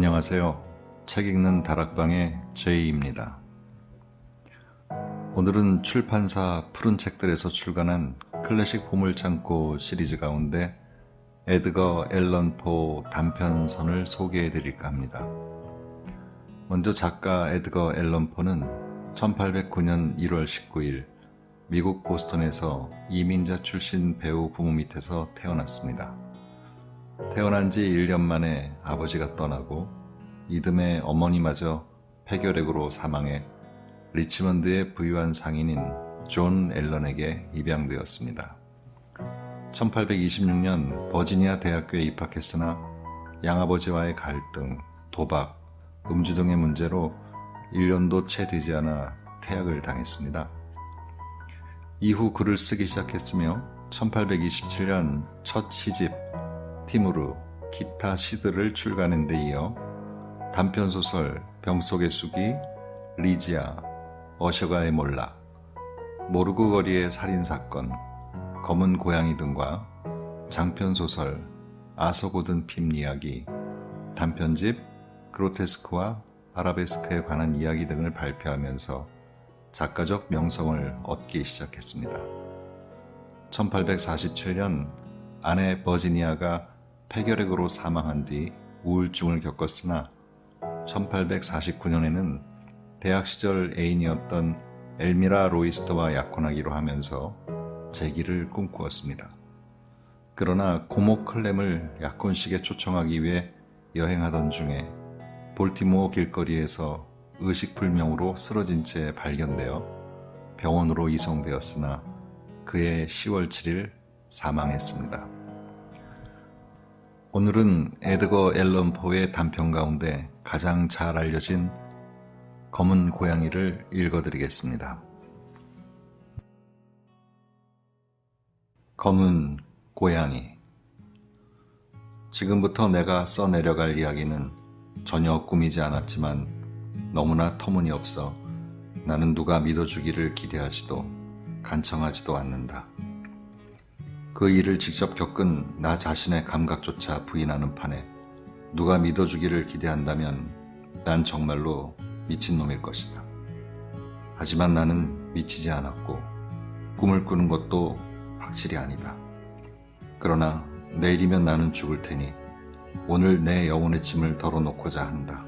안녕하세요. 책 읽는 다락방의 제이입니다. 오늘은 출판사 푸른 책들에서 출간한 클래식 보물창고 시리즈 가운데 에드거 앨런 포 단편선을 소개해 드릴까 합니다. 먼저 작가 에드거 앨런 포는 1809년 1월 19일 미국 보스턴에서 이민자 출신 배우 부모 밑에서 태어났습니다. 태어난 지 1년 만에 아버지가 떠나고 이듬해 어머니마저 폐결핵으로 사망해 리치먼드의 부유한 상인인 존 앨런에게 입양되었습니다. 1826년 버지니아 대학교에 입학했으나 양아버지와의 갈등, 도박, 음주 등의 문제로 1년도 채 되지 않아 퇴학을 당했습니다. 이후 글을 쓰기 시작했으며 1827년 첫 시집 티무르, 기타 시들을 출간한 데 이어 단편소설 병속의 수기, 리지아, 어셔가의 몰락, 모르고 거리의 살인사건, 검은 고양이 등과 장편소설 아서고든 핌 이야기, 단편집 그로테스크와 아라베스크에 관한 이야기 등을 발표하면서 작가적 명성을 얻기 시작했습니다. 1847년 아내 버지니아가 폐결핵으로 사망한 뒤 우울증을 겪었으나 1849년에는 대학 시절 애인이었던 엘미라 로이스터와 약혼하기로 하면서 재기를 꿈꾸었습니다. 그러나 고모 클렘을 약혼식에 초청하기 위해 여행하던 중에 볼티모어 길거리에서 의식불명으로 쓰러진 채 발견되어 병원으로 이송되었으나 그해 10월 7일 사망했습니다. 오늘은 에드거 앨런 포의 단편 가운데 가장 잘 알려진 검은 고양이를 읽어드리겠습니다. 검은 고양이. 지금부터 내가 써내려갈 이야기는 전혀 꾸미지 않았지만 너무나 터무니없어 나는 누가 믿어주기를 기대하지도 간청하지도 않는다. 그 일을 직접 겪은 나 자신의 감각조차 부인하는 판에 누가 믿어주기를 기대한다면 난 정말로 미친놈일 것이다. 하지만 나는 미치지 않았고 꿈을 꾸는 것도 확실히 아니다. 그러나 내일이면 나는 죽을 테니 오늘 내 영혼의 짐을 덜어놓고자 한다.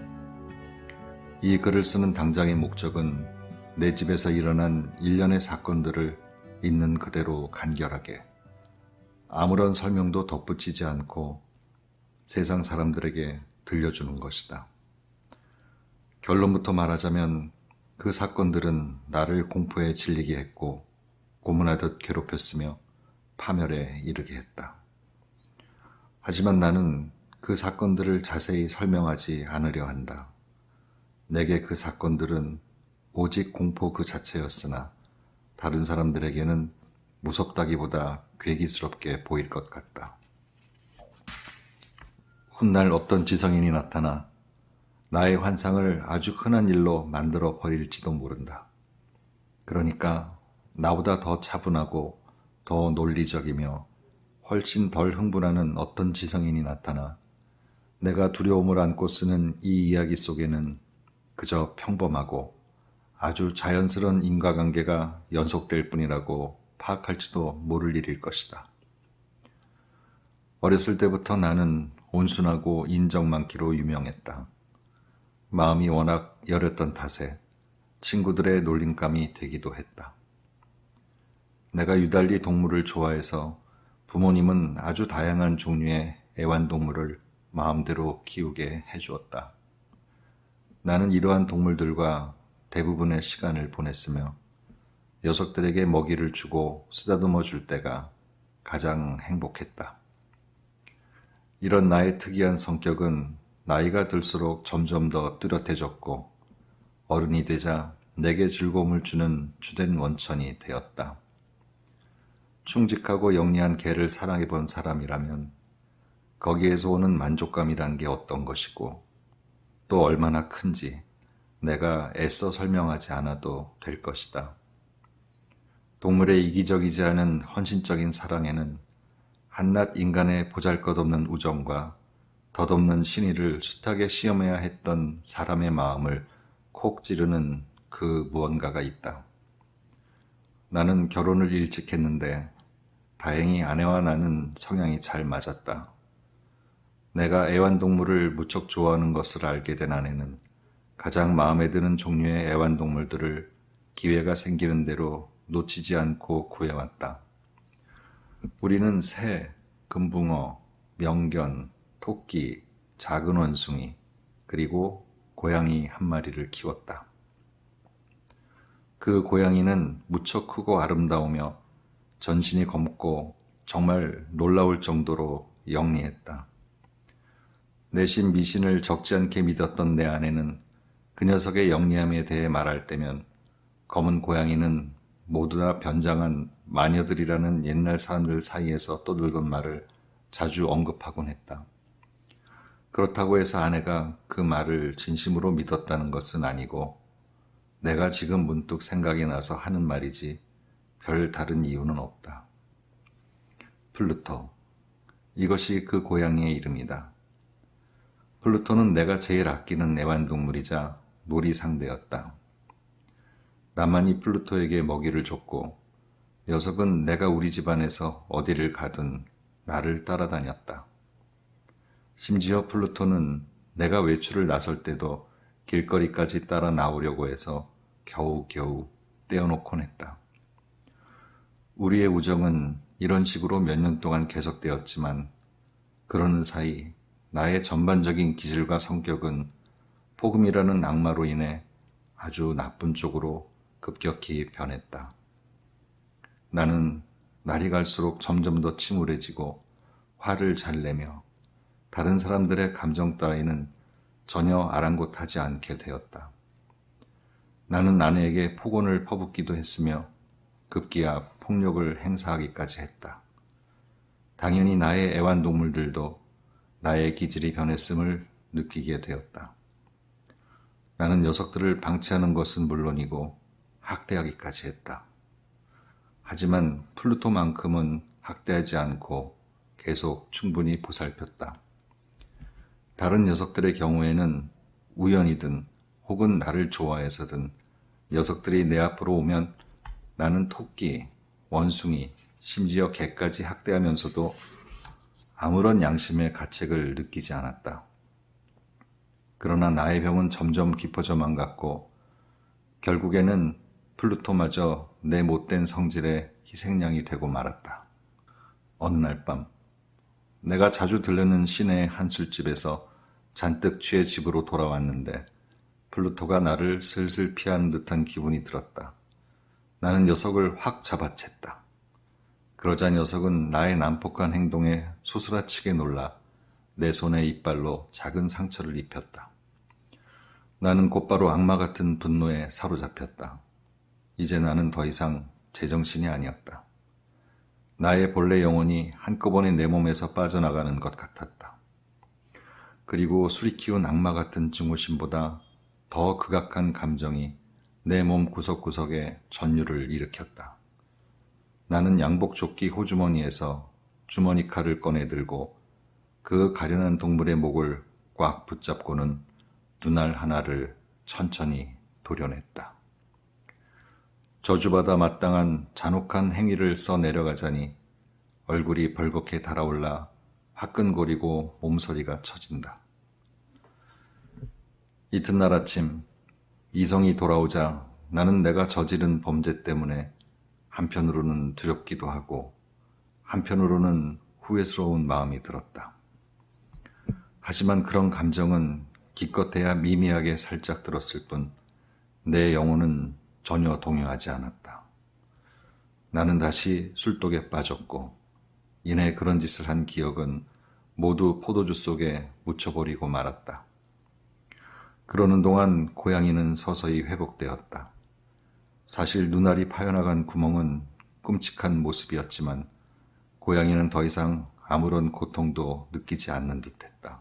이 글을 쓰는 당장의 목적은 내 집에서 일어난 일련의 사건들을 있는 그대로 간결하게 아무런 설명도 덧붙이지 않고 세상 사람들에게 들려주는 것이다. 결론부터 말하자면 그 사건들은 나를 공포에 질리게 했고 고문하듯 괴롭혔으며 파멸에 이르게 했다. 하지만 나는 그 사건들을 자세히 설명하지 않으려 한다. 내게 그 사건들은 오직 공포 그 자체였으나 다른 사람들에게는 무섭다기보다 괴기스럽게 보일 것 같다. 훗날 어떤 지성인이 나타나 나의 환상을 아주 흔한 일로 만들어 버릴지도 모른다. 그러니까 나보다 더 차분하고 더 논리적이며 훨씬 덜 흥분하는 어떤 지성인이 나타나 내가 두려움을 안고 쓰는 이 이야기 속에는 그저 평범하고 아주 자연스러운 인과관계가 연속될 뿐이라고 파악할지도 모를 일일 것이다. 어렸을 때부터 나는 온순하고 인정 많기로 유명했다. 마음이 워낙 여렸던 탓에 친구들의 놀림감이 되기도 했다. 내가 유달리 동물을 좋아해서 부모님은 아주 다양한 종류의 애완동물을 마음대로 키우게 해주었다. 나는 이러한 동물들과 대부분의 시간을 보냈으며 녀석들에게 먹이를 주고 쓰다듬어 줄 때가 가장 행복했다. 이런 나의 특이한 성격은 나이가 들수록 점점 더 뚜렷해졌고 어른이 되자 내게 즐거움을 주는 주된 원천이 되었다. 충직하고 영리한 개를 사랑해 본 사람이라면 거기에서 오는 만족감이란 게 어떤 것이고 또 얼마나 큰지 내가 애써 설명하지 않아도 될 것이다. 동물의 이기적이지 않은 헌신적인 사랑에는 한낱 인간의 보잘것없는 우정과 덧없는 신의를 숱하게 시험해야 했던 사람의 마음을 콕 찌르는 그 무언가가 있다. 나는 결혼을 일찍 했는데 다행히 아내와 나는 성향이 잘 맞았다. 내가 애완동물을 무척 좋아하는 것을 알게 된 아내는 가장 마음에 드는 종류의 애완동물들을 기회가 생기는 대로 놓치지 않고 구해왔다. 우리는 새, 금붕어, 명견, 토끼, 작은 원숭이, 그리고 고양이 한 마리를 키웠다. 그 고양이는 무척 크고 아름다우며 전신이 검고 정말 놀라울 정도로 영리했다. 내심 미신을 적지 않게 믿었던 내 아내는 그 녀석의 영리함에 대해 말할 때면 검은 고양이는 모두 다 변장한 마녀들이라는 옛날 사람들 사이에서 떠들던 말을 자주 언급하곤 했다. 그렇다고 해서 아내가 그 말을 진심으로 믿었다는 것은 아니고 내가 지금 문득 생각이 나서 하는 말이지 별 다른 이유는 없다. 플루토. 이것이 그 고양이의 이름이다. 플루토는 내가 제일 아끼는 애완동물이자 놀이 상대였다. 나만이 플루토에게 먹이를 줬고 녀석은 내가 우리 집안에서 어디를 가든 나를 따라다녔다. 심지어 플루토는 내가 외출을 나설 때도 길거리까지 따라 나오려고 해서 겨우겨우 떼어놓곤 했다. 우리의 우정은 이런 식으로 몇 년 동안 계속되었지만 그러는 사이 나의 전반적인 기질과 성격은 폭음이라는 악마로 인해 아주 나쁜 쪽으로 급격히 변했다. 나는 날이 갈수록 점점 더 침울해지고 화를 잘 내며 다른 사람들의 감정 따위는 전혀 아랑곳하지 않게 되었다. 나는 아내에게 폭언을 퍼붓기도 했으며 급기야 폭력을 행사하기까지 했다. 당연히 나의 애완동물들도 나의 기질이 변했음을 느끼게 되었다. 나는 녀석들을 방치하는 것은 물론이고 학대하기까지 했다. 하지만 플루토만큼은 학대하지 않고 계속 충분히 보살폈다. 다른 녀석들의 경우에는 우연이든 혹은 나를 좋아해서든 녀석들이 내 앞으로 오면 나는 토끼, 원숭이, 심지어 개까지 학대하면서도 아무런 양심의 가책을 느끼지 않았다. 그러나 나의 병은 점점 깊어져만 갔고 결국에는 플루토마저 내 못된 성질의 희생양이 되고 말았다. 어느 날 밤, 내가 자주 들르는 시내의 한 술집에서 잔뜩 취해 집으로 돌아왔는데 플루토가 나를 슬슬 피하는 듯한 기분이 들었다. 나는 녀석을 확 잡아챘다. 그러자 녀석은 나의 난폭한 행동에 소스라치게 놀라 내 손에 이빨로 작은 상처를 입혔다. 나는 곧바로 악마 같은 분노에 사로잡혔다. 이제 나는 더 이상 제정신이 아니었다. 나의 본래 영혼이 한꺼번에 내 몸에서 빠져나가는 것 같았다. 그리고 술이 키운 악마 같은 증오심보다 더 극악한 감정이 내 몸 구석구석에 전율을 일으켰다. 나는 양복조끼 호주머니에서 주머니 칼을 꺼내 들고 그 가련한 동물의 목을 꽉 붙잡고는 눈알 하나를 천천히 도려냈다. 저주받아 마땅한 잔혹한 행위를 써 내려가자니 얼굴이 벌겋게 달아올라 화끈거리고 몸서리가 처진다. 이튿날 아침 이성이 돌아오자 나는 내가 저지른 범죄 때문에 한편으로는 두렵기도 하고 한편으로는 후회스러운 마음이 들었다. 하지만 그런 감정은 기껏해야 미미하게 살짝 들었을 뿐 내 영혼은 전혀 동요하지 않았다. 나는 다시 술독에 빠졌고 이내 그런 짓을 한 기억은 모두 포도주 속에 묻혀버리고 말았다. 그러는 동안 고양이는 서서히 회복되었다. 사실 눈알이 파여나간 구멍은 끔찍한 모습이었지만 고양이는 더 이상 아무런 고통도 느끼지 않는 듯했다.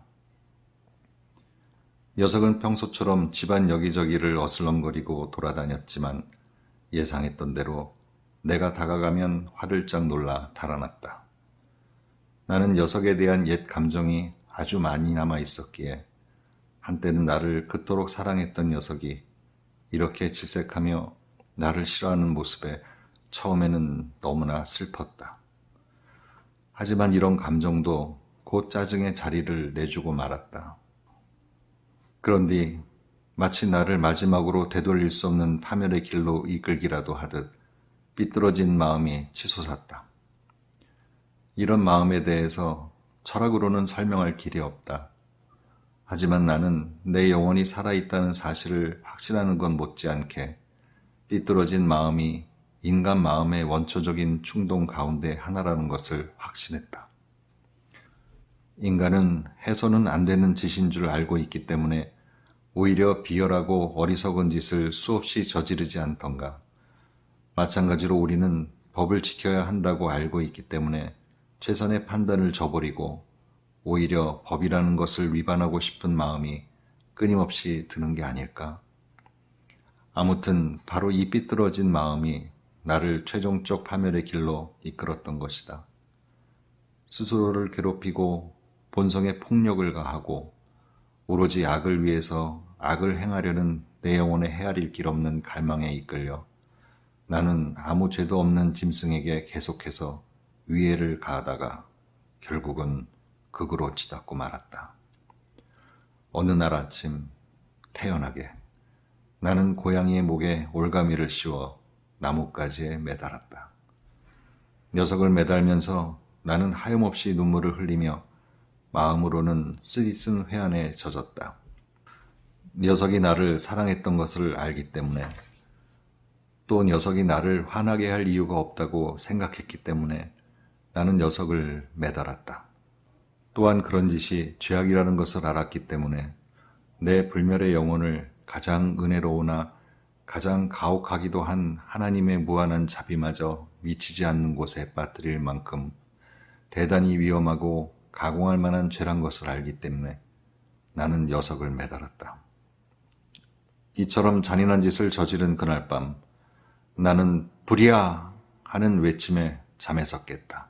녀석은 평소처럼 집안 여기저기를 어슬렁거리고 돌아다녔지만 예상했던 대로 내가 다가가면 화들짝 놀라 달아났다. 나는 녀석에 대한 옛 감정이 아주 많이 남아 있었기에 한때는 나를 그토록 사랑했던 녀석이 이렇게 질색하며 나를 싫어하는 모습에 처음에는 너무나 슬펐다. 하지만 이런 감정도 곧 짜증의 자리를 내주고 말았다. 그런뒤 마치 나를 마지막으로 되돌릴 수 없는 파멸의 길로 이끌기라도 하듯 삐뚤어진 마음이 치솟았다. 이런 마음에 대해서 철학으로는 설명할 길이 없다. 하지만 나는 내 영혼이 살아있다는 사실을 확신하는 것 못지않게 삐뚤어진 마음이 인간 마음의 원초적인 충동 가운데 하나라는 것을 확신했다. 인간은 해서는 안 되는 짓인 줄 알고 있기 때문에 오히려 비열하고 어리석은 짓을 수없이 저지르지 않던가. 마찬가지로 우리는 법을 지켜야 한다고 알고 있기 때문에 최선의 판단을 저버리고 오히려 법이라는 것을 위반하고 싶은 마음이 끊임없이 드는 게 아닐까? 아무튼 바로 이 삐뚤어진 마음이 나를 최종적 파멸의 길로 이끌었던 것이다. 스스로를 괴롭히고 본성에 폭력을 가하고 오로지 악을 위해서 악을 행하려는 내 영혼의 헤아릴 길 없는 갈망에 이끌려 나는 아무 죄도 없는 짐승에게 계속해서 위해를 가하다가 결국은 극으로 치닫고 말았다. 어느 날 아침 태연하게 나는 고양이의 목에 올가미를 씌워 나뭇가지에 매달았다. 녀석을 매달면서 나는 하염없이 눈물을 흘리며 마음으로는 쓰디쓴 회한에 젖었다. 녀석이 나를 사랑했던 것을 알기 때문에 또 녀석이 나를 화나게 할 이유가 없다고 생각했기 때문에 나는 녀석을 매달았다. 또한 그런 짓이 죄악이라는 것을 알았기 때문에 내 불멸의 영혼을 가장 은혜로우나 가장 가혹하기도 한 하나님의 무한한 자비마저 미치지 않는 곳에 빠뜨릴 만큼 대단히 위험하고 가공할 만한 죄란 것을 알기 때문에 나는 녀석을 매달았다. 이처럼 잔인한 짓을 저지른 그날 밤 나는 불이야 하는 외침에 잠에서 깼다.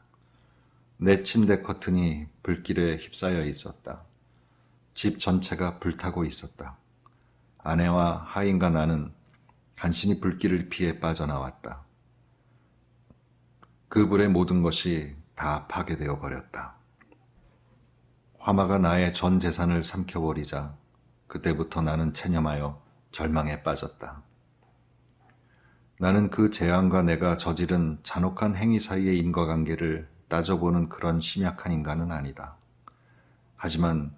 내 침대 커튼이 불길에 휩싸여 있었다. 집 전체가 불타고 있었다. 아내와 하인과 나는 간신히 불길을 피해 빠져나왔다. 그 불의 모든 것이 다 파괴되어 버렸다. 화마가 나의 전 재산을 삼켜버리자 그때부터 나는 체념하여 절망에 빠졌다. 나는 그 재앙과 내가 저지른 잔혹한 행위 사이의 인과관계를 따져보는 그런 심약한 인간은 아니다. 하지만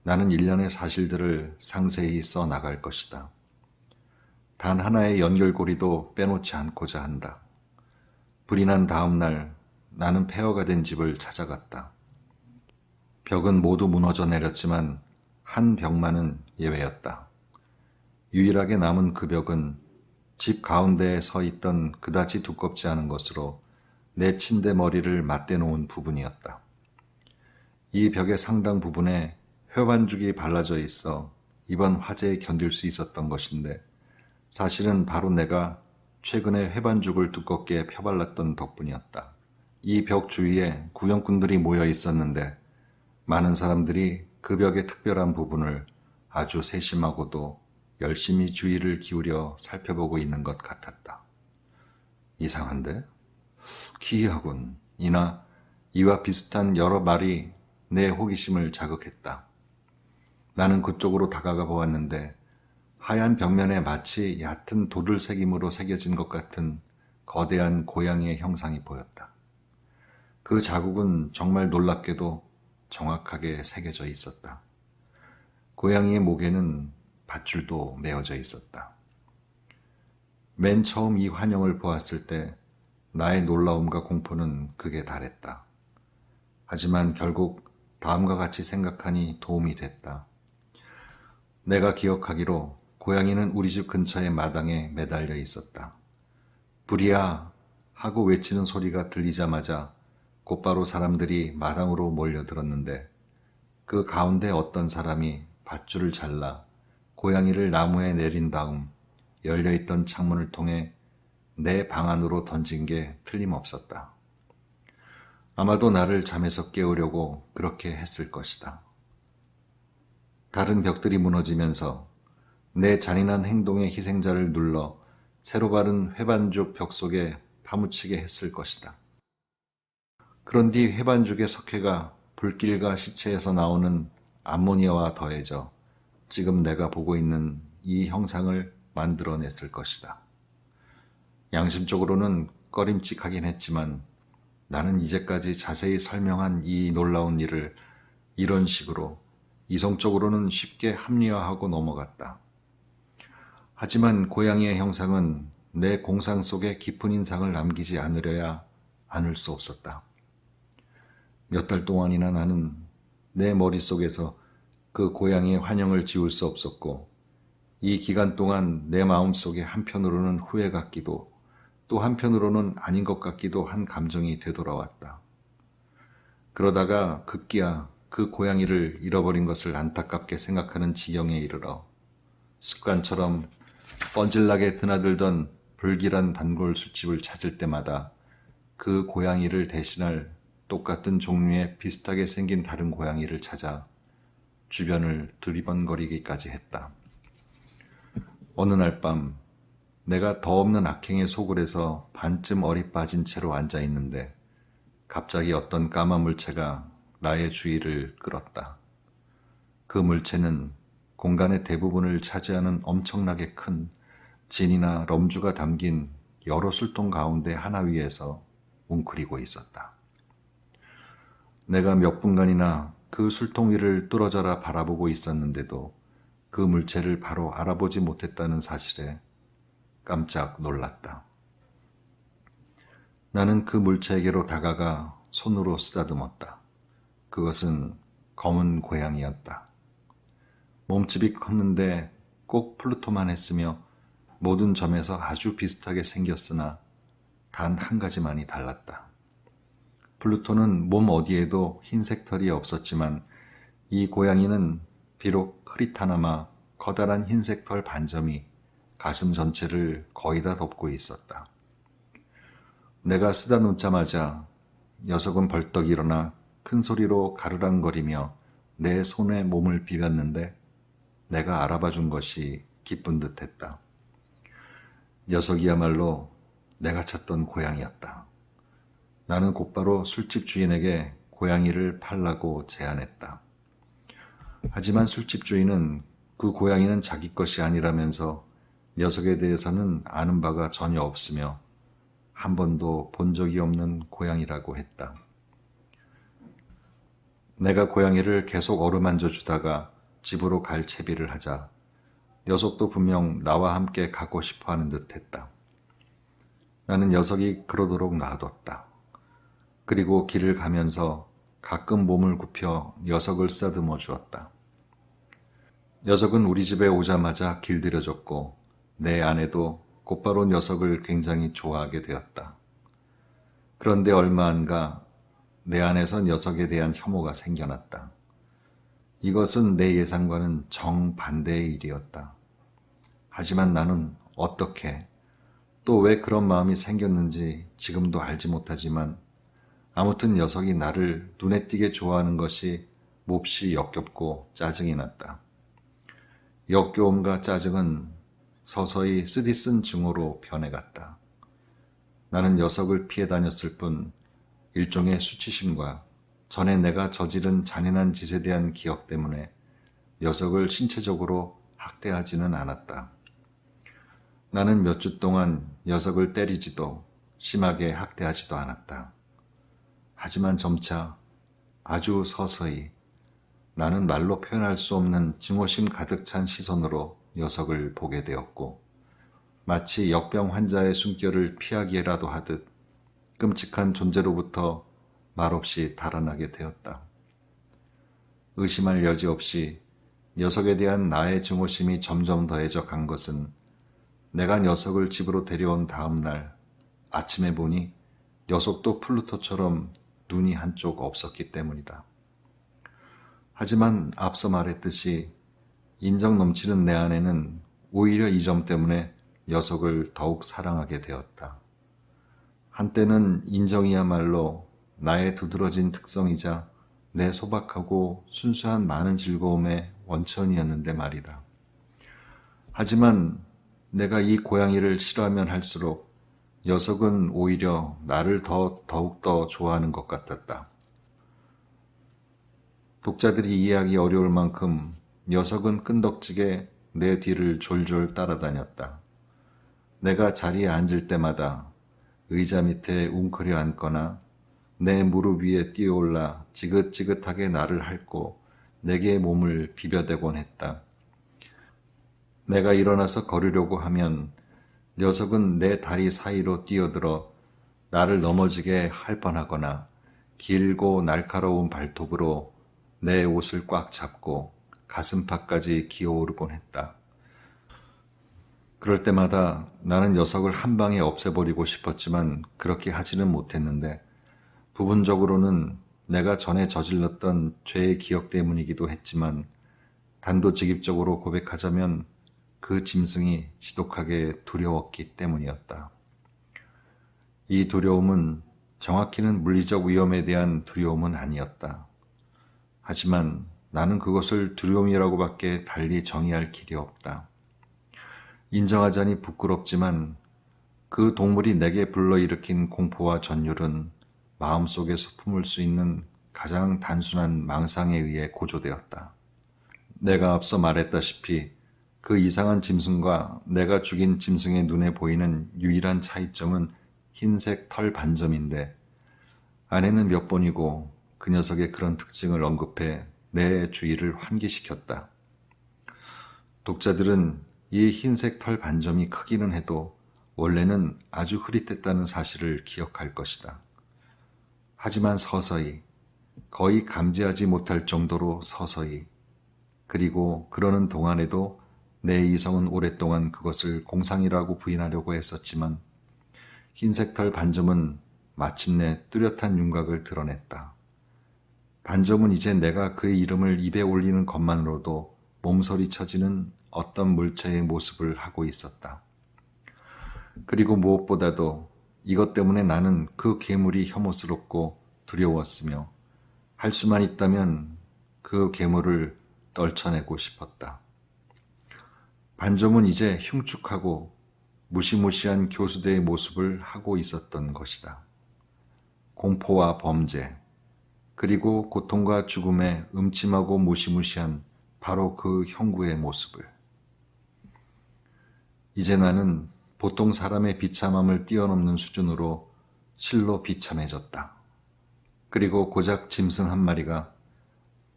나는 일련의 사실들을 상세히 써나갈 것이다. 단 하나의 연결고리도 빼놓지 않고자 한다. 불이 난 다음 날 나는 폐허가 된 집을 찾아갔다. 벽은 모두 무너져 내렸지만 한 벽만은 예외였다. 유일하게 남은 그 벽은 집 가운데에 서 있던 그다지 두껍지 않은 것으로 내 침대 머리를 맞대놓은 부분이었다. 이 벽의 상당 부분에 회반죽이 발라져 있어 이번 화재에 견딜 수 있었던 것인데 사실은 바로 내가 최근에 회반죽을 두껍게 펴발랐던 덕분이었다. 이 벽 주위에 구경꾼들이 모여 있었는데 많은 사람들이 그 벽의 특별한 부분을 아주 세심하고도 열심히 주의를 기울여 살펴보고 있는 것 같았다. 이상한데? 기이하군. 이나 이와 비슷한 여러 말이 내 호기심을 자극했다. 나는 그쪽으로 다가가 보았는데 하얀 벽면에 마치 얕은 도들새김으로 새겨진 것 같은 거대한 고양이의 형상이 보였다. 그 자국은 정말 놀랍게도 정확하게 새겨져 있었다. 고양이의 목에는 밧줄도 메어져 있었다. 맨 처음 이 환영을 보았을 때 나의 놀라움과 공포는 극에 달했다. 하지만 결국 다음과 같이 생각하니 도움이 됐다. 내가 기억하기로 고양이는 우리 집 근처의 마당에 매달려 있었다. 불이야 하고 외치는 소리가 들리자마자 곧바로 사람들이 마당으로 몰려들었는데 그 가운데 어떤 사람이 밧줄을 잘라 고양이를 나무에 내린 다음 열려있던 창문을 통해 내 방 안으로 던진 게 틀림없었다. 아마도 나를 잠에서 깨우려고 그렇게 했을 것이다. 다른 벽들이 무너지면서 내 잔인한 행동의 희생자를 눌러 새로 바른 회반죽 벽 속에 파묻히게 했을 것이다. 그런 뒤 회반죽의 석회가 불길과 시체에서 나오는 암모니아와 더해져 지금 내가 보고 있는 이 형상을 만들어냈을 것이다. 양심적으로는 꺼림칙하긴 했지만 나는 이제까지 자세히 설명한 이 놀라운 일을 이런 식으로 이성적으로는 쉽게 합리화하고 넘어갔다. 하지만 고양이의 형상은 내 공상 속에 깊은 인상을 남기지 않으려야 않을 수 없었다. 몇 달 동안이나 나는 내 머릿속에서 그 고양이의 환영을 지울 수 없었고, 이 기간 동안 내 마음속에 한편으로는 후회 같기도 또 한편으로는 아닌 것 같기도 한 감정이 되돌아왔다. 그러다가 급기야 그 고양이를 잃어버린 것을 안타깝게 생각하는 지경에 이르러 습관처럼 뻔질나게 드나들던 불길한 단골 술집을 찾을 때마다 그 고양이를 대신할 똑같은 종류의 비슷하게 생긴 다른 고양이를 찾아 주변을 두리번거리기까지 했다. 어느 날 밤 내가 더 없는 악행에 속을 해서 반쯤 얼이 빠진 채로 앉아 있는데 갑자기 어떤 까만 물체가 나의 주의를 끌었다. 그 물체는 공간의 대부분을 차지하는 엄청나게 큰 진이나 럼주가 담긴 여러 술통 가운데 하나 위에서 웅크리고 있었다. 내가 몇 분간이나 그 술통 위를 뚫어져라 바라보고 있었는데도 그 물체를 바로 알아보지 못했다는 사실에 깜짝 놀랐다. 나는 그 물체에게로 다가가 손으로 쓰다듬었다. 그것은 검은 고양이였다. 몸집이 컸는데 꼭 플루토만 했으며 모든 점에서 아주 비슷하게 생겼으나 단 한 가지만이 달랐다. 플루토는 몸 어디에도 흰색 털이 없었지만 이 고양이는 비록 흐릿하나마 커다란 흰색 털 반점이 가슴 전체를 거의 다 덮고 있었다. 내가 쓰다놓자마자 녀석은 벌떡 일어나 큰 소리로 가르랑거리며 내 손에 몸을 비볐는데 내가 알아봐 준 것이 기쁜 듯했다. 녀석이야말로 내가 찾던 고양이였다. 나는 곧바로 술집 주인에게 고양이를 팔라고 제안했다. 하지만 술집 주인은 그 고양이는 자기 것이 아니라면서 녀석에 대해서는 아는 바가 전혀 없으며 한 번도 본 적이 없는 고양이라고 했다. 내가 고양이를 계속 어루만져 주다가 집으로 갈 채비를 하자 녀석도 분명 나와 함께 가고 싶어 하는 듯 했다. 나는 녀석이 그러도록 놔뒀다. 그리고 길을 가면서 가끔 몸을 굽혀 녀석을 쓰다듬어 주었다. 녀석은 우리 집에 오자마자 길들여졌고 내 아내도 곧바로 녀석을 굉장히 좋아하게 되었다. 그런데 얼마 안 가 내 안에서 녀석에 대한 혐오가 생겨났다. 이것은 내 예상과는 정반대의 일이었다. 하지만 나는 어떻게 또 왜 그런 마음이 생겼는지 지금도 알지 못하지만 아무튼 녀석이 나를 눈에 띄게 좋아하는 것이 몹시 역겹고 짜증이 났다. 역겨움과 짜증은 서서히 쓰디쓴 증오로 변해갔다. 나는 녀석을 피해 다녔을 뿐 일종의 수치심과 전에 내가 저지른 잔인한 짓에 대한 기억 때문에 녀석을 신체적으로 학대하지는 않았다. 나는 몇 주 동안 녀석을 때리지도 심하게 학대하지도 않았다. 하지만 점차 아주 서서히 나는 말로 표현할 수 없는 증오심 가득 찬 시선으로 녀석을 보게 되었고 마치 역병 환자의 숨결을 피하기라도 하듯 끔찍한 존재로부터 말없이 달아나게 되었다. 의심할 여지 없이 녀석에 대한 나의 증오심이 점점 더해져 간 것은 내가 녀석을 집으로 데려온 다음 날 아침에 보니 녀석도 플루토처럼 눈이 한쪽 없었기 때문이다. 하지만 앞서 말했듯이 인정 넘치는 내 아내는 오히려 이 점 때문에 녀석을 더욱 사랑하게 되었다. 한때는 인정이야말로 나의 두드러진 특성이자 내 소박하고 순수한 많은 즐거움의 원천이었는데 말이다. 하지만 내가 이 고양이를 싫어하면 할수록 녀석은 오히려 나를 더욱더 좋아하는 것 같았다. 독자들이 이해하기 어려울 만큼 녀석은 끈덕지게 내 뒤를 졸졸 따라다녔다. 내가 자리에 앉을 때마다 의자 밑에 웅크려 앉거나 내 무릎 위에 뛰어올라 지긋지긋하게 나를 핥고 내게 몸을 비벼대곤 했다. 내가 일어나서 걸으려고 하면 녀석은 내 다리 사이로 뛰어들어 나를 넘어지게 할 뻔하거나 길고 날카로운 발톱으로 내 옷을 꽉 잡고 가슴팍까지 기어오르곤 했다. 그럴 때마다 나는 녀석을 한 방에 없애버리고 싶었지만 그렇게 하지는 못했는데 부분적으로는 내가 전에 저질렀던 죄의 기억 때문이기도 했지만 단도직입적으로 고백하자면 그 짐승이 지독하게 두려웠기 때문이었다. 이 두려움은 정확히는 물리적 위험에 대한 두려움은 아니었다. 하지만 나는 그것을 두려움이라고밖에 달리 정의할 길이 없다. 인정하자니 부끄럽지만 그 동물이 내게 불러일으킨 공포와 전율은 마음속에서 품을 수 있는 가장 단순한 망상에 의해 고조되었다. 내가 앞서 말했다시피 그 이상한 짐승과 내가 죽인 짐승의 눈에 보이는 유일한 차이점은 흰색 털 반점인데 아내는 몇 번이고 그 녀석의 그런 특징을 언급해 내 주의를 환기시켰다. 독자들은 이 흰색 털 반점이 크기는 해도 원래는 아주 흐릿했다는 사실을 기억할 것이다. 하지만 서서히, 거의 감지하지 못할 정도로 서서히, 그리고 그러는 동안에도 내 이성은 오랫동안 그것을 공상이라고 부인하려고 했었지만 흰색 털 반점은 마침내 뚜렷한 윤곽을 드러냈다. 반점은 이제 내가 그의 이름을 입에 올리는 것만으로도 몸서리 쳐지는 어떤 물체의 모습을 하고 있었다. 그리고 무엇보다도 이것 때문에 나는 그 괴물이 혐오스럽고 두려웠으며 할 수만 있다면 그 괴물을 떨쳐내고 싶었다. 반점은 이제 흉측하고 무시무시한 교수대의 모습을 하고 있었던 것이다. 공포와 범죄, 그리고 고통과 죽음의 음침하고 무시무시한 바로 그 형구의 모습을. 이제 나는 보통 사람의 비참함을 뛰어넘는 수준으로 실로 비참해졌다. 그리고 고작 짐승 한 마리가,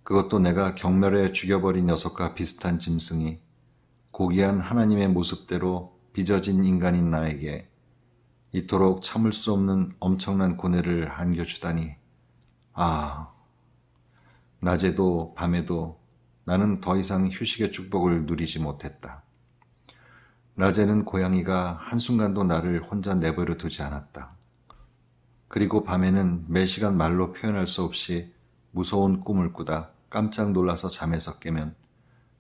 그것도 내가 경멸해 죽여버린 녀석과 비슷한 짐승이 고귀한 하나님의 모습대로 빚어진 인간인 나에게 이토록 참을 수 없는 엄청난 고뇌를 안겨주다니. 아, 낮에도 밤에도 나는 더 이상 휴식의 축복을 누리지 못했다. 낮에는 고양이가 한순간도 나를 혼자 내버려 두지 않았다. 그리고 밤에는 매시간 말로 표현할 수 없이 무서운 꿈을 꾸다 깜짝 놀라서 잠에서 깨면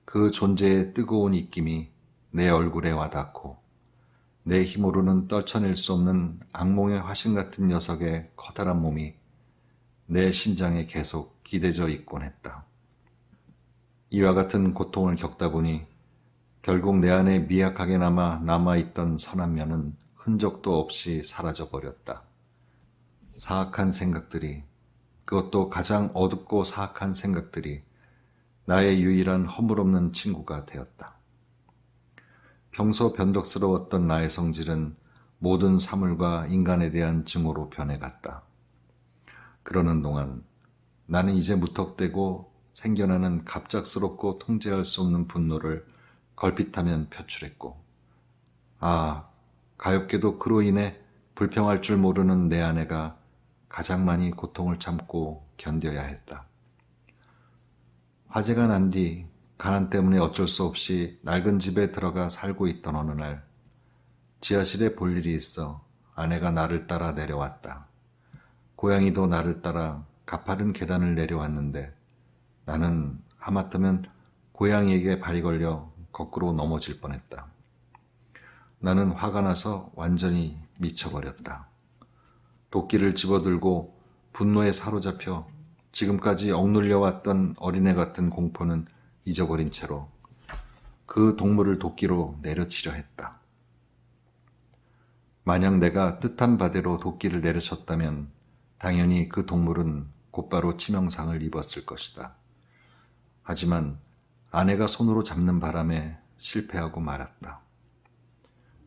그 존재의 뜨거운 입김이 내 얼굴에 와닿고 내 힘으로는 떨쳐낼 수 없는 악몽의 화신 같은 녀석의 커다란 몸이 내 심장에 계속 기대져 있곤 했다. 이와 같은 고통을 겪다 보니 결국 내 안에 미약하게나마 남아있던 선한 면은 흔적도 없이 사라져버렸다. 사악한 생각들이, 그것도 가장 어둡고 사악한 생각들이 나의 유일한 허물없는 친구가 되었다. 평소 변덕스러웠던 나의 성질은 모든 사물과 인간에 대한 증오로 변해갔다. 그러는 동안 나는 이제 무턱대고 생겨나는 갑작스럽고 통제할 수 없는 분노를 걸핏하면 표출했고, 가엾게도 그로 인해 불평할 줄 모르는 내 아내가 가장 많이 고통을 참고 견뎌야 했다. 화재가 난 뒤 가난 때문에 어쩔 수 없이 낡은 집에 들어가 살고 있던 어느 날 지하실에 볼 일이 있어 아내가 나를 따라 내려왔다. 고양이도 나를 따라 가파른 계단을 내려왔는데 나는 하마터면 고양이에게 발이 걸려 거꾸로 넘어질 뻔했다. 나는 화가 나서 완전히 미쳐버렸다. 도끼를 집어들고 분노에 사로잡혀 지금까지 억눌려왔던 어린애 같은 공포는 잊어버린 채로 그 동물을 도끼로 내려치려 했다. 만약 내가 뜻한 바대로 도끼를 내려쳤다면 당연히 그 동물은 곧바로 치명상을 입었을 것이다. 하지만 아내가 손으로 잡는 바람에 실패하고 말았다.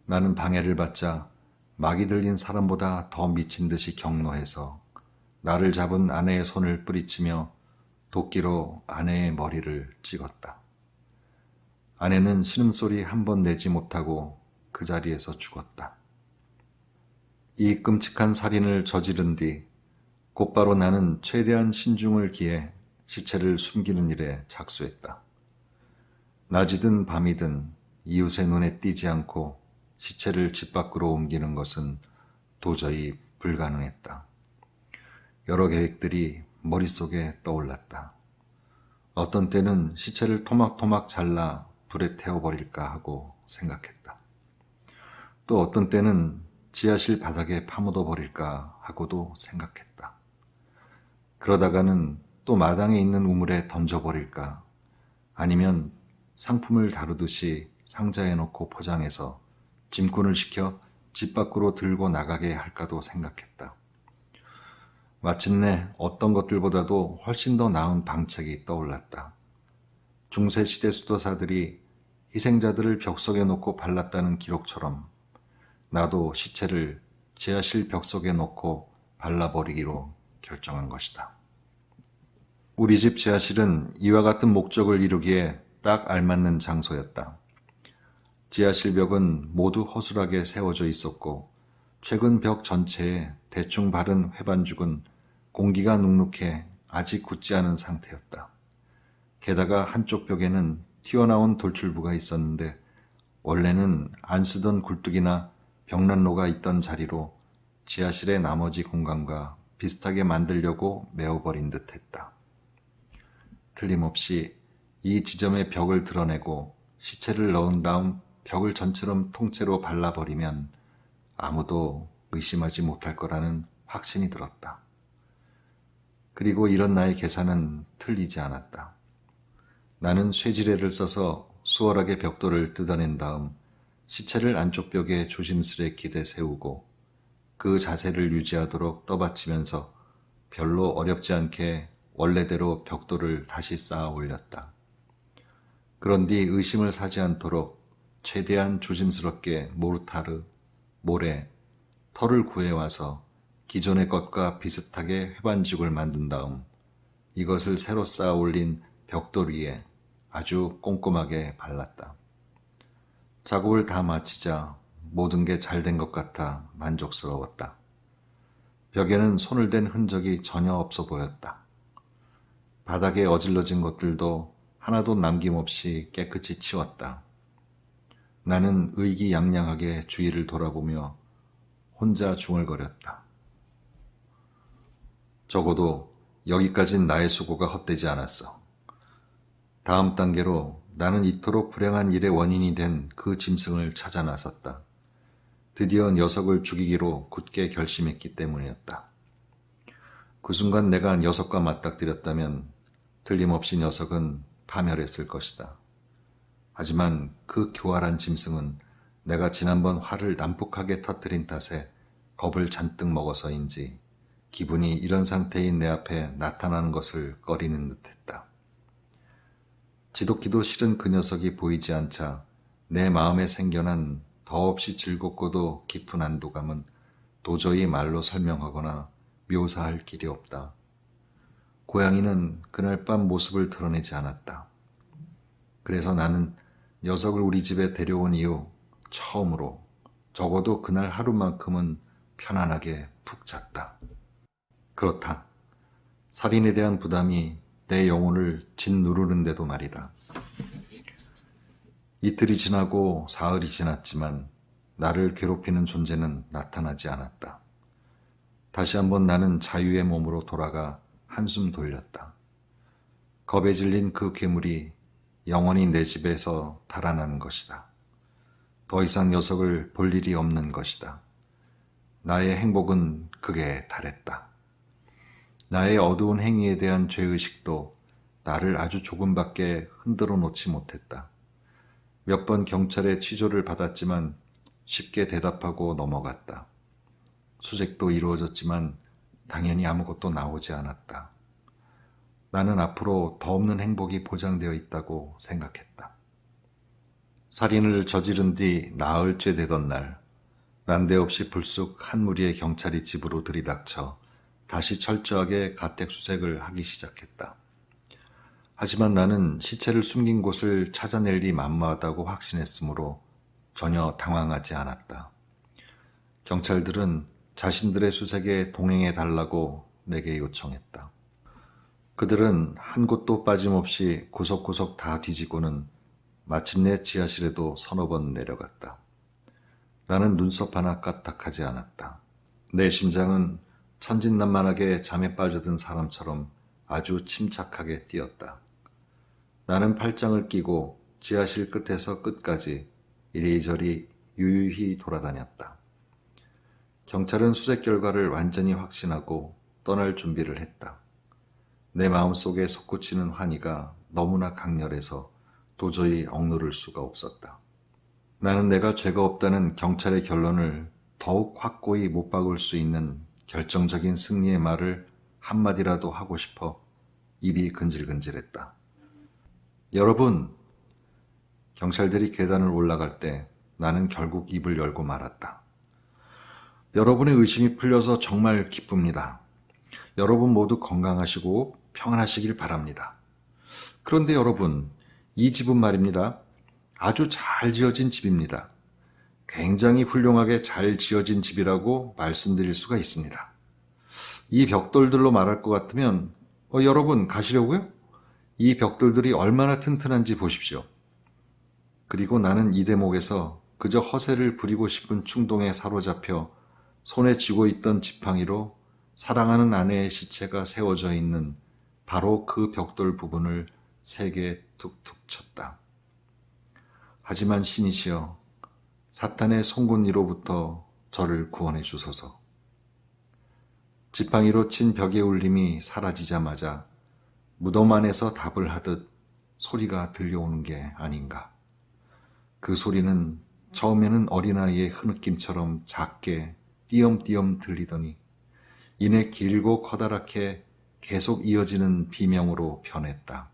나는 방해를 받자 막이 들린 사람보다 더 미친 듯이 경노해서 나를 잡은 아내의 손을 뿌리치며 도끼로 아내의 머리를 찍었다. 아내는 신음소리 한 번 내지 못하고 그 자리에서 죽었다. 이 끔찍한 살인을 저지른 뒤 곧바로 나는 최대한 신중을 기해 시체를 숨기는 일에 착수했다. 낮이든 밤이든 이웃의 눈에 띄지 않고 시체를 집 밖으로 옮기는 것은 도저히 불가능했다. 여러 계획들이 머릿속에 떠올랐다. 어떤 때는 시체를 토막토막 잘라 불에 태워버릴까 하고 생각했다. 또 어떤 때는 지하실 바닥에 파묻어 버릴까 하고도 생각했다. 그러다가는 또 마당에 있는 우물에 던져버릴까 아니면 상품을 다루듯이 상자에 넣고 포장해서 짐꾼을 시켜 집 밖으로 들고 나가게 할까도 생각했다. 마침내 어떤 것들보다도 훨씬 더 나은 방책이 떠올랐다. 중세시대 수도사들이 희생자들을 벽 속에 놓고 발랐다는 기록처럼 나도 시체를 지하실 벽 속에 놓고 발라버리기로 결정한 것이다. 우리 집 지하실은 이와 같은 목적을 이루기에 딱 알맞는 장소였다. 지하실 벽은 모두 허술하게 세워져 있었고 최근 벽 전체에 대충 바른 회반죽은 공기가 눅눅해 아직 굳지 않은 상태였다. 게다가 한쪽 벽에는 튀어나온 돌출부가 있었는데 원래는 안 쓰던 굴뚝이나 벽난로가 있던 자리로 지하실의 나머지 공간과 비슷하게 만들려고 메워버린 듯 했다. 틀림없이 이 지점의 벽을 드러내고 시체를 넣은 다음 벽을 전처럼 통째로 발라버리면 아무도 의심하지 못할 거라는 확신이 들었다. 그리고 이런 나의 계산은 틀리지 않았다. 나는 쇠지레를 써서 수월하게 벽돌을 뜯어낸 다음 시체를 안쪽 벽에 조심스레 기대 세우고 그 자세를 유지하도록 떠받치면서 별로 어렵지 않게 원래대로 벽돌을 다시 쌓아 올렸다. 그런 뒤 의심을 사지 않도록 최대한 조심스럽게 모르타르, 모래, 털을 구해와서 기존의 것과 비슷하게 회반죽을 만든 다음 이것을 새로 쌓아 올린 벽돌 위에 아주 꼼꼼하게 발랐다. 작업을 다 마치자 모든 게 잘 된 것 같아 만족스러웠다. 벽에는 손을 댄 흔적이 전혀 없어 보였다. 바닥에 어질러진 것들도 하나도 남김없이 깨끗이 치웠다. 나는 의기양양하게 주위를 돌아보며 혼자 중얼거렸다. 적어도 여기까진 나의 수고가 헛되지 않았어. 다음 단계로 나는 이토록 불행한 일의 원인이 된 그 짐승을 찾아 나섰다. 드디어 녀석을 죽이기로 굳게 결심했기 때문이었다. 그 순간 내가 녀석과 맞닥뜨렸다면 틀림없이 녀석은 파멸했을 것이다. 하지만 그 교활한 짐승은 내가 지난번 화를 난폭하게 터뜨린 탓에 겁을 잔뜩 먹어서인지 기분이 이런 상태인 내 앞에 나타나는 것을 꺼리는 듯했다. 지독히도 싫은 그 녀석이 보이지 않자 내 마음에 생겨난 더없이 즐겁고도 깊은 안도감은 도저히 말로 설명하거나 묘사할 길이 없다. 고양이는 그날 밤 모습을 드러내지 않았다. 그래서 나는 녀석을 우리 집에 데려온 이후 처음으로 적어도 그날 하루만큼은 편안하게 푹 잤다. 그렇다. 살인에 대한 부담이 내 영혼을 짓누르는데도 말이다. 이틀이 지나고 사흘이 지났지만 나를 괴롭히는 존재는 나타나지 않았다. 다시 한번 나는 자유의 몸으로 돌아가 한숨 돌렸다. 겁에 질린 그 괴물이 영원히 내 집에서 달아나는 것이다. 더 이상 녀석을 볼 일이 없는 것이다. 나의 행복은 극에 달했다. 나의 어두운 행위에 대한 죄의식도 나를 아주 조금밖에 흔들어 놓지 못했다. 몇 번 경찰의 취조를 받았지만 쉽게 대답하고 넘어갔다. 수색도 이루어졌지만 당연히 아무것도 나오지 않았다. 나는 앞으로 더 없는 행복이 보장되어 있다고 생각했다. 살인을 저지른 뒤 나흘째 되던 날, 난데없이 불쑥 한 무리의 경찰이 집으로 들이닥쳐 다시 철저하게 가택수색을 하기 시작했다. 하지만 나는 시체를 숨긴 곳을 찾아낼리 만무하다고 확신했으므로 전혀 당황하지 않았다. 경찰들은 자신들의 수색에 동행해 달라고 내게 요청했다. 그들은 한 곳도 빠짐없이 구석구석 다 뒤지고는 마침내 지하실에도 서너 번 내려갔다. 나는 눈썹 하나 까딱하지 않았다. 내 심장은 천진난만하게 잠에 빠져든 사람처럼 아주 침착하게 뛰었다. 나는 팔짱을 끼고 지하실 끝에서 끝까지 이리저리 유유히 돌아다녔다. 경찰은 수색 결과를 완전히 확신하고 떠날 준비를 했다. 내 마음속에 솟구치는 환희가 너무나 강렬해서 도저히 억누를 수가 없었다. 나는 내가 죄가 없다는 경찰의 결론을 더욱 확고히 못 박을 수 있는 결정적인 승리의 말을 한마디라도 하고 싶어 입이 근질근질했다. 여러분! 경찰들이 계단을 올라갈 때 나는 결국 입을 열고 말았다. 여러분의 의심이 풀려서 정말 기쁩니다. 여러분 모두 건강하시고 평안하시길 바랍니다. 그런데 여러분, 이 집은 말입니다. 아주 잘 지어진 집입니다. 굉장히 훌륭하게 잘 지어진 집이라고 말씀드릴 수가 있습니다. 이 벽돌들로 말할 것 같으면 여러분 가시려고요? 이 벽돌들이 얼마나 튼튼한지 보십시오. 그리고 나는 이 대목에서 그저 허세를 부리고 싶은 충동에 사로잡혀 손에 쥐고 있던 지팡이로 사랑하는 아내의 시체가 세워져 있는 바로 그 벽돌 부분을 세게 툭툭 쳤다. 하지만 신이시여, 사탄의 송곳니로부터 저를 구원해 주소서. 지팡이로 친 벽의 울림이 사라지자마자 무덤 안에서 답을 하듯 소리가 들려오는 게 아닌가. 그 소리는 처음에는 어린아이의 흐느낌처럼 작게 띄엄띄엄 들리더니 이내 길고 커다랗게 계속 이어지는 비명으로 변했다.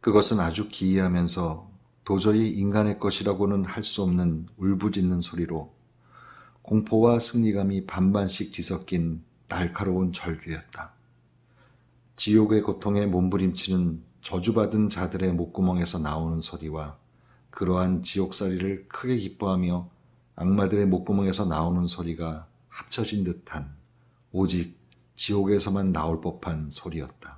그것은 아주 기이하면서 도저히 인간의 것이라고는 할 수 없는 울부짖는 소리로 공포와 승리감이 반반씩 뒤섞인 날카로운 절규였다. 지옥의 고통에 몸부림치는 저주받은 자들의 목구멍에서 나오는 소리와 그러한 지옥살이를 크게 기뻐하며 악마들의 목구멍에서 나오는 소리가 합쳐진 듯한 오직 지옥에서만 나올 법한 소리였다.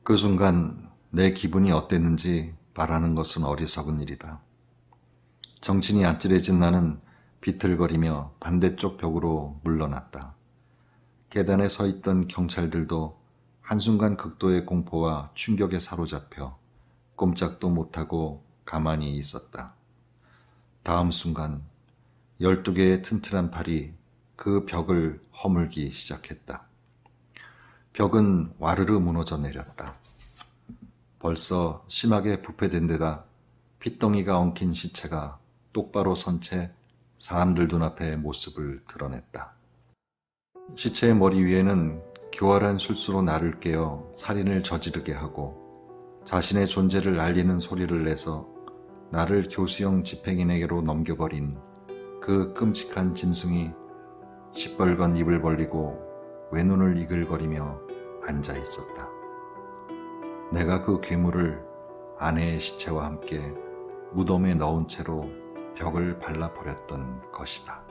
그 순간 내 기분이 어땠는지 말하는 것은 어리석은 일이다. 정신이 아찔해진 나는 비틀거리며 반대쪽 벽으로 물러났다. 계단에 서 있던 경찰들도 한순간 극도의 공포와 충격에 사로잡혀 꼼짝도 못하고 가만히 있었다. 다음 순간 12개의 튼튼한 팔이 그 벽을 허물기 시작했다. 벽은 와르르 무너져 내렸다. 벌써 심하게 부패된 데다 핏덩이가 엉킨 시체가 똑바로 선 채 사람들 눈앞에 모습을 드러냈다. 시체의 머리 위에는 교활한 술수로 나를 깨어 살인을 저지르게 하고 자신의 존재를 알리는 소리를 내서 나를 교수형 집행인에게로 넘겨버린 그 끔찍한 짐승이 시뻘건 입을 벌리고 외눈을 이글거리며 앉아 있었다. 내가 그 괴물을 아내의 시체와 함께 무덤에 넣은 채로 벽을 발라버렸던 것이다.